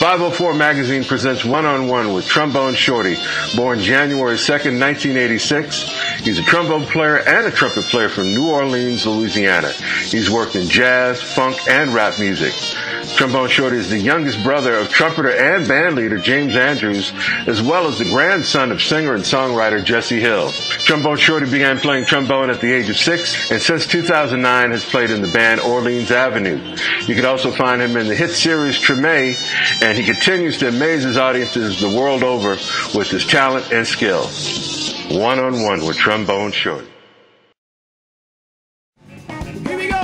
504 Magazine presents One-on-One with Trombone Shorty, born January 2nd, 1986. He's a trombone player and a trumpet player from New Orleans, Louisiana. He's worked in jazz, funk, and rap music. Trombone Shorty is the youngest brother of trumpeter and bandleader James Andrews, as well as the grandson of singer and songwriter Jesse Hill. Trombone Shorty began playing trombone at the age of 6, and since 2009 has played in the band Orleans Avenue. You can also find him in the hit series Trumpet, and he continues to amaze his audiences the world over with his talent and skill. One-on-one with Trombone Shorty. Here we go.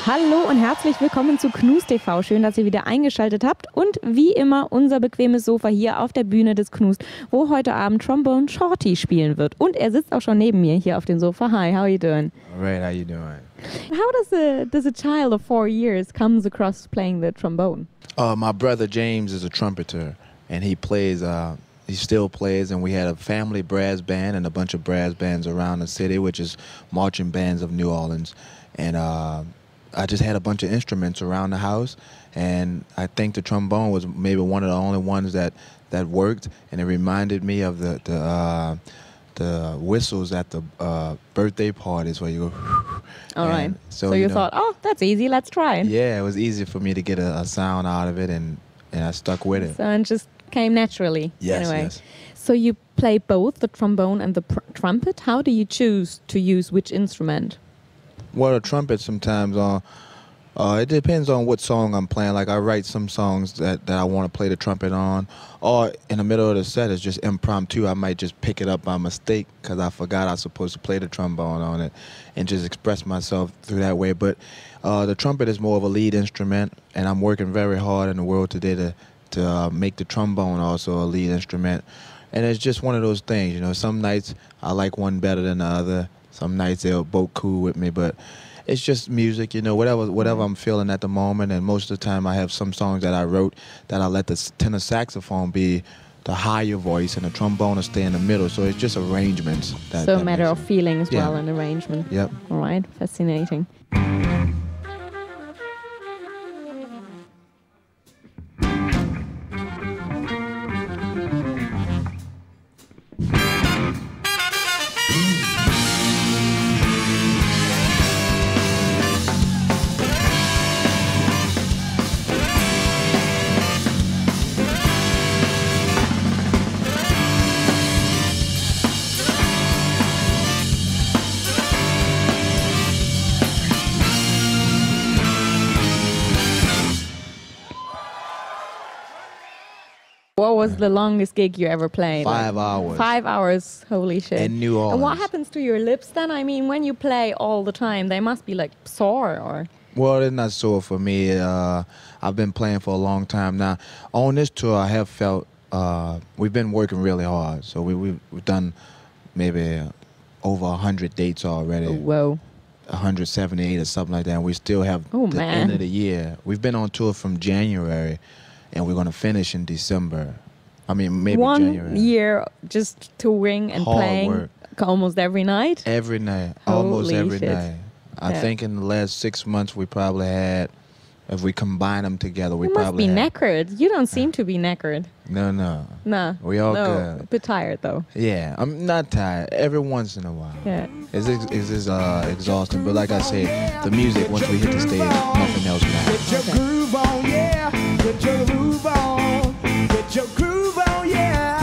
Hallo und herzlich willkommen zu Knus TV. Schön, dass ihr wieder eingeschaltet habt. Und wie immer unser bequemes Sofa hier auf der Bühne des Knus, wo heute Abend Trombone Shorty spielen wird. Und er sitzt auch schon neben mir hier auf dem Sofa. Hi, how are you doing? All right, how you doing? How does a child of 4 years comes across playing the trombone? My brother James is a trumpeter, and he plays. He still plays, and we had a family brass band and a bunch of brass bands around the city, which is marching bands of New Orleans. And I just had a bunch of instruments around the house, and I think the trombone was maybe one of the only ones that worked, and it reminded me of the whistles at the birthday parties where you go. All right. So you thought, oh, that's easy, let's try it. Yeah, it was easy for me to get a sound out of it, and I stuck with it. So it just came naturally. Yes, anyway. yes. So you play both the trombone and the trumpet. How do you choose to use which instrument? Well, the trumpet sometimes, it depends on what song I'm playing. Like I write some songs that I want to play the trumpet on, or in the middle of the set it's just impromptu. I might just pick it up by mistake because I forgot I was supposed to play the trombone on it, and just express myself through that way. But the trumpet is more of a lead instrument, and I'm working very hard in the world today to make the trombone also a lead instrument. And it's just one of those things, you know. Some nights I like one better than the other. Some nights they're both cool with me, but it's just music, you know, whatever I'm feeling at the moment. And most of the time I have some songs that I wrote that I let the tenor saxophone be the higher voice and the trombone will stay in the middle. So it's just arrangements. So a matter of feeling as well and arrangement. Yep. All right, fascinating. What was the longest gig you ever played? 5 hours. 5 hours, holy shit. In New Orleans. And what happens to your lips then? I mean, when you play all the time, they must be like sore or... Well, it's not sore for me. I've been playing for a long time now. On this tour, I have felt we've been working really hard. So we've done maybe over 100 dates already. Oh, whoa. 178 or something like that. And we still have the end of the year. We've been on tour from January, and we're going to finish in December. I mean, maybe January. 1 year just touring and hard playing work. Almost every night? Every night. Holy Almost every shit. night. I think in the last 6 months we probably had, if we combine them together, we probably must be had, knackered. You don't seem to be knackered. No. Nah. We all no, good. A bit tired though. Yeah, I'm not tired. Every once in a while. Yeah. It's exhausting, but like I said, the music, once we hit the stage, nothing else matters. Get your groove on, yeah. Get your groove on. Get your groove on, yeah.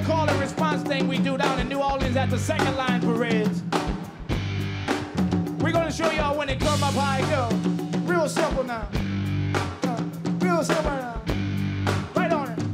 call and response thing we do down in New Orleans at the second line parades. We're gonna show y'all when they come up how it go. Real simple now. Real simple now. Right on it.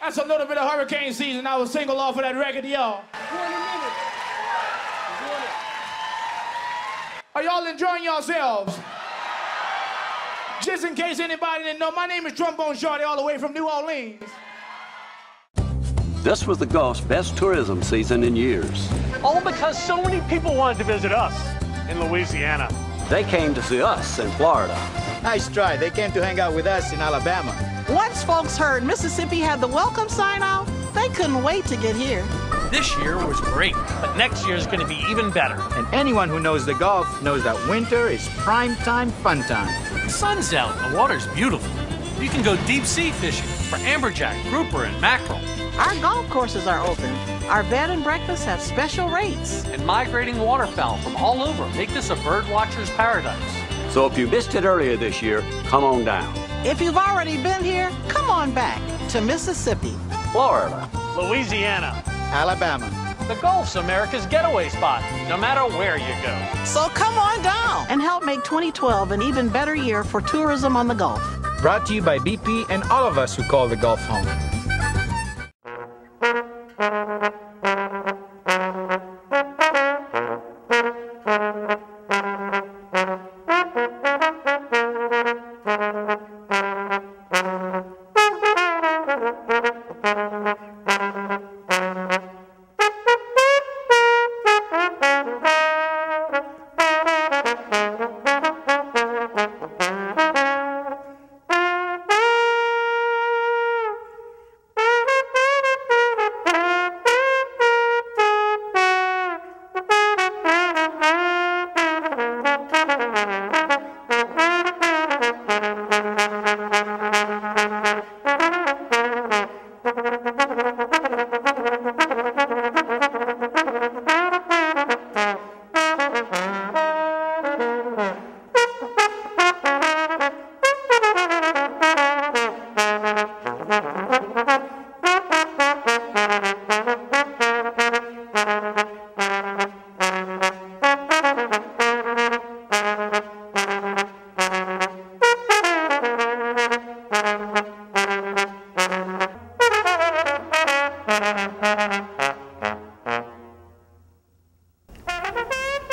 That's a little bit of hurricane season. I was single off of that record, y'all. Are y'all enjoying yourselves? Just in case anybody didn't know, my name is Trombone Shorty, all the way from New Orleans. This was the Gulf's best tourism season in years. All because so many people wanted to visit us in Louisiana. They came to see us in Florida. Nice try. They came to hang out with us in Alabama. Once folks heard Mississippi had the welcome sign out, they couldn't wait to get here. This year was great, but next year is going to be even better. And anyone who knows the Gulf knows that winter is prime time fun time. The sun's out, the water's beautiful. You can go deep sea fishing for amberjack, grouper, and mackerel. Our golf courses are open. Our bed and breakfast have special rates. And migrating waterfowl from all over make this a bird watcher's paradise. So if you missed it earlier this year, come on down. If you've already been here, come on back to Mississippi, Florida, Louisiana, Alabama. The Gulf's America's getaway spot, no matter where you go. So come on down and help make 2012 an even better year for tourism on the Gulf. Brought to you by BP and all of us who call the Gulf home.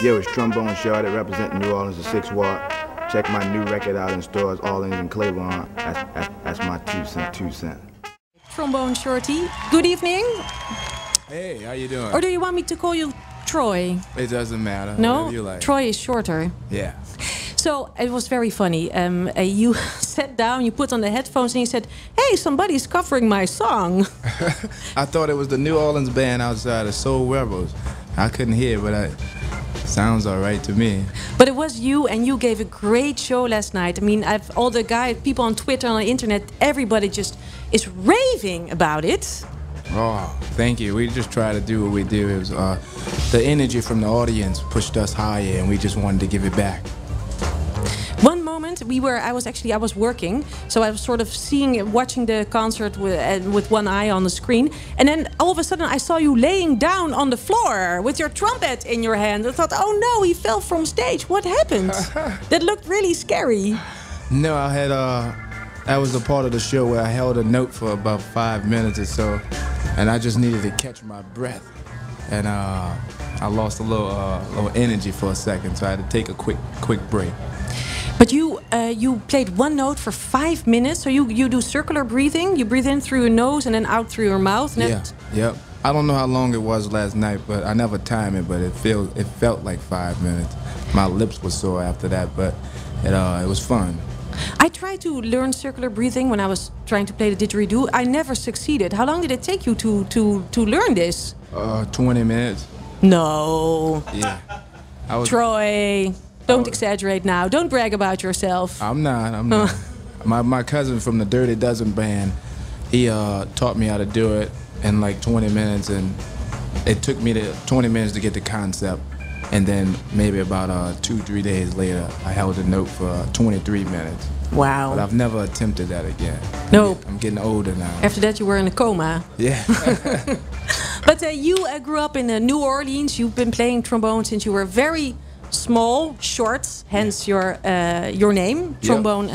Yo, it's Trombone Shorty representing New Orleans, the 6 Watt. Check my new record out in stores, Orleans and Claiborne. That's my 2 cent. Trombone Shorty, good evening. Hey, how you doing? Or do you want me to call you Troy? It doesn't matter. No, whatever you like. Troy is shorter. Yeah. So it was very funny. You sat down, you put on the headphones, and you said, "Hey, somebody's covering my song." I thought it was the New Orleans band outside of Soul Rebels. I couldn't hear, but sounds all right to me. But it was you, and you gave a great show last night. I mean, all the people on Twitter, on the internet, everybody just is raving about it. Oh, thank you. We just try to do what we do. It was the energy from the audience pushed us higher, and we just wanted to give it back. One moment I was working, so I was sort of watching the concert with one eye on the screen, and then all of a sudden I saw you laying down on the floor with your trumpet in your hand. I thought, oh no, he fell from stage. What happened? That looked really scary. No, I was a part of the show where I held a note for about 5 minutes or so, and I just needed to catch my breath, and I lost a little energy for a second, so I had to take a quick break. But you played one note for 5 minutes, so you do circular breathing. You breathe in through your nose and then out through your mouth. Yeah, yep. I don't know how long it was last night, but I never timed it. But it felt like 5 minutes. My lips were sore after that, but it was fun. I tried to learn circular breathing when I was trying to play the didgeridoo. I never succeeded. How long did it take you to learn this? 20 minutes. No. Yeah. Troy. Don't exaggerate now. Don't brag about yourself. I'm not. My cousin from the Dirty Dozen band, he taught me how to do it in like 20 minutes, and it took me 20 minutes to get the concept. And then maybe about 2-3 days later, I held a note for 23 minutes. Wow. But I've never attempted that again. No. I'm getting older now. After that, you were in a coma. Yeah. But you grew up in New Orleans. You've been playing trombone since you were very small, short, hence your name, Trombone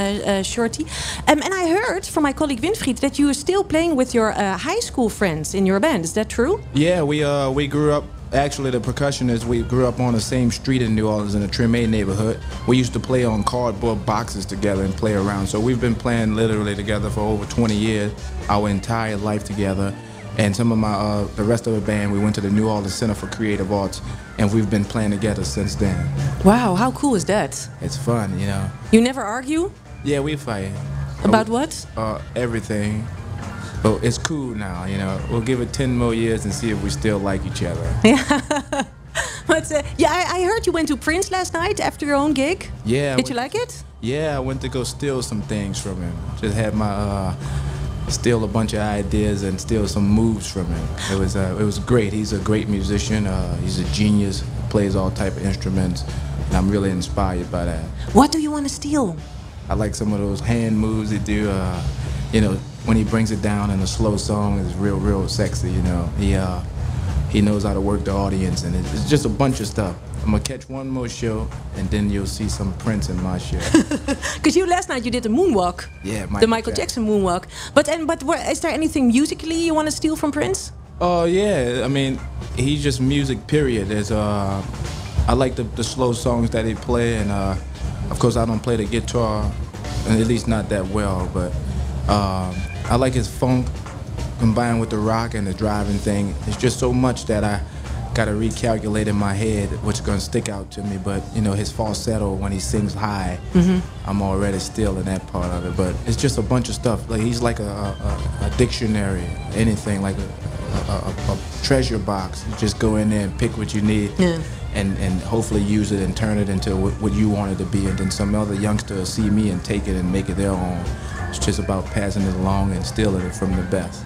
Shorty. And I heard from my colleague Winfried that you are still playing with your high school friends in your band. Is that true? Yeah, we grew up. Actually, the percussionists, we grew up on the same street in New Orleans in the Tremay neighborhood. We used to play on cardboard boxes together and play around. So we've been playing literally together for over 20 years, our entire life together. And some of the rest of the band, we went to the New Orleans Center for Creative Arts, and we've been playing together since then. Wow, how cool is that? It's fun, you know. You never argue? Yeah, we fight. About what? Everything. But it's cool now, you know. We'll give it 10 more years and see if we still like each other. Yeah. But I heard you went to Prince last night after your own gig. Yeah. Did you like it? Yeah, I went to go steal some things from him. Just had my steal a bunch of ideas and steal some moves from him. It was great. He's a great musician. He's a genius. Plays all type of instruments, and I'm really inspired by that. What do you want to steal? I like some of those hand moves they do. You know, when he brings it down in a slow song, it's real sexy. You know, he knows how to work the audience, and it's just a bunch of stuff. I'm gonna catch one more show, and then you'll see some Prince in my show. Because last night you did the moonwalk. Yeah, the Michael Jackson moonwalk. But is there anything musically you want to steal from Prince? Oh yeah, I mean, he's just music. Period. There's I like the slow songs that he play, and of course I don't play the guitar, at least not that well. But I like his funk combined with the rock and the driving thing. It's just so much that I gotta recalculate in my head what's gonna stick out to me. But you know, his falsetto when he sings high, I'm already still in that part of it. But it's just a bunch of stuff. Like he's like a dictionary, anything like a treasure box. You just go in there and pick what you need, and hopefully use it and turn it into what you want it to be. And then some other youngster will see me and take it and make it their own. It's just about passing it along and stealing it from the best.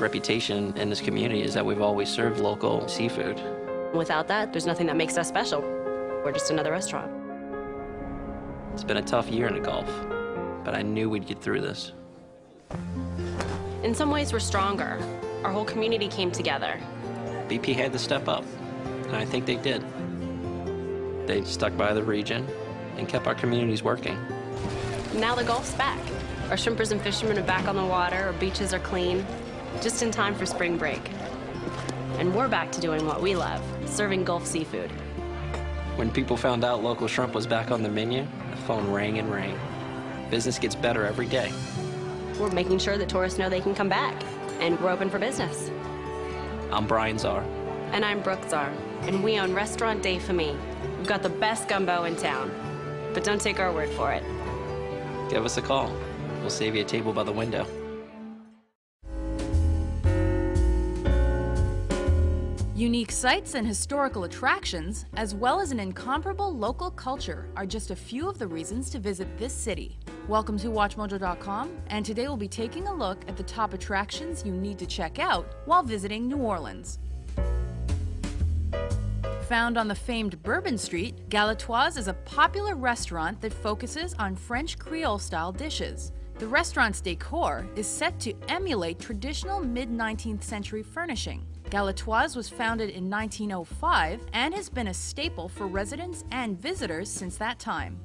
reputation in this community is that we've always served local seafood. Without that, there's nothing that makes us special. We're just another restaurant. It's been a tough year in the Gulf, but I knew we'd get through this. In some ways, we're stronger. Our whole community came together. BP had to step up, and I think they did. They stuck by the region and kept our communities working. Now the Gulf's back. Our shrimpers and fishermen are back on the water, our beaches are clean, just in time for spring break. And we're back to doing what we love, serving Gulf seafood. When people found out local shrimp was back on the menu, the phone rang and rang. Business gets better every day. We're making sure that tourists know they can come back, and we're open for business. I'm Brian Czar. And I'm Brooke Czar, and we own Restaurant Des Familles. We've got the best gumbo in town, but don't take our word for it. Give us a call. We'll save you a table by the window. Unique sights and historical attractions, as well as an incomparable local culture, are just a few of the reasons to visit this city. Welcome to WatchMojo.com, and today we'll be taking a look at the top attractions you need to check out while visiting New Orleans. Found on the famed Bourbon Street, Galatoire's is a popular restaurant that focuses on French Creole-style dishes. The restaurant's decor is set to emulate traditional mid-19th century furnishing. Galatoire's was founded in 1905 and has been a staple for residents and visitors since that time.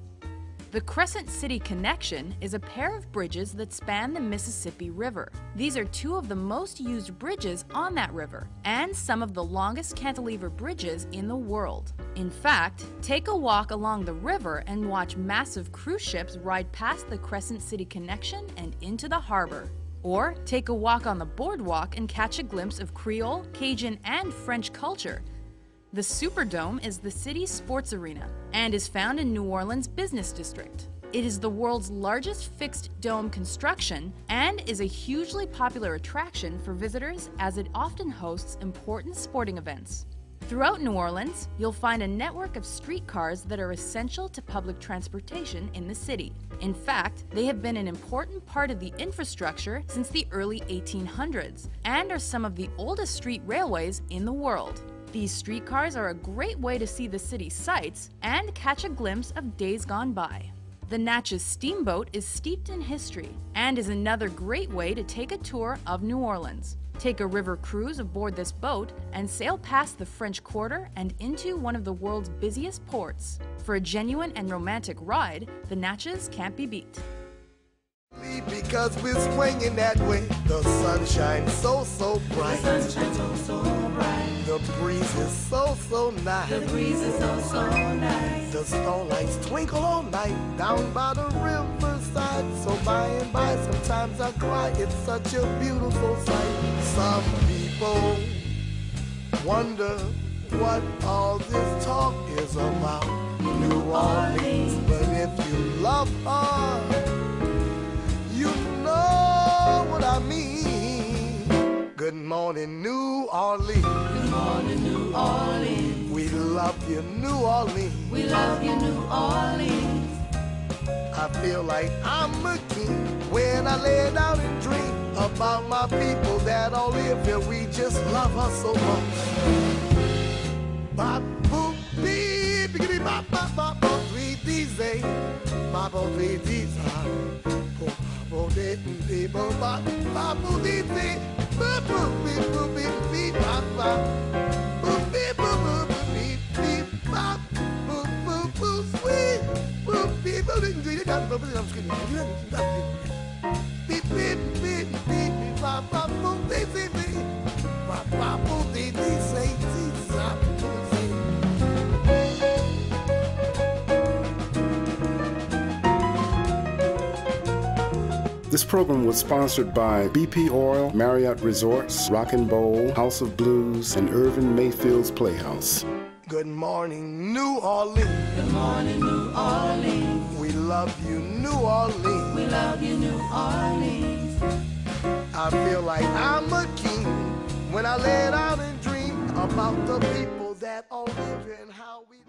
The Crescent City Connection is a pair of bridges that span the Mississippi River. These are two of the most used bridges on that river and some of the longest cantilever bridges in the world. In fact, take a walk along the river and watch massive cruise ships ride past the Crescent City Connection and into the harbor. Or take a walk on the boardwalk and catch a glimpse of Creole, Cajun, and French culture. The Superdome is the city's sports arena and is found in New Orleans' business district. It is the world's largest fixed dome construction and is a hugely popular attraction for visitors as it often hosts important sporting events. Throughout New Orleans, you'll find a network of streetcars that are essential to public transportation in the city. In fact, they have been an important part of the infrastructure since the early 1800s and are some of the oldest street railways in the world. These streetcars are a great way to see the city's sights and catch a glimpse of days gone by. The Natchez Steamboat is steeped in history and is another great way to take a tour of New Orleans. Take a river cruise aboard this boat and sail past the French Quarter and into one of the world's busiest ports. For a genuine and romantic ride, the Natchez can't be beat. Because we're swinging that way, the sun shines so bright. The sun shines so bright. The breeze is so nice. The breeze is so nice. The starlights twinkle all night down by the riverside. So by and by, sometimes I cry. It's such a beautiful sight. Some people wonder what all this talk is about. New Orleans, but if you love her, you know what I mean. Good morning, New Orleans. Good morning, New Orleans. We love you, New Orleans. We love you, New Orleans. I feel like I'm a king when I lay down and dream about my people that all live here. We just love her so much. Bop, boop, beep, biggity, bop, bop, bop, bop, 3 bop, 3 This program was sponsored by BP Oil, Marriott Resorts, Rock and Bowl, House of Blues, and Irvin Mayfield's Playhouse. Good morning, New Orleans. Good morning, New Orleans. We love you, New Orleans. We love you, New Orleans. I feel like I'm a king when I lay down and dream about the people that all live here and how we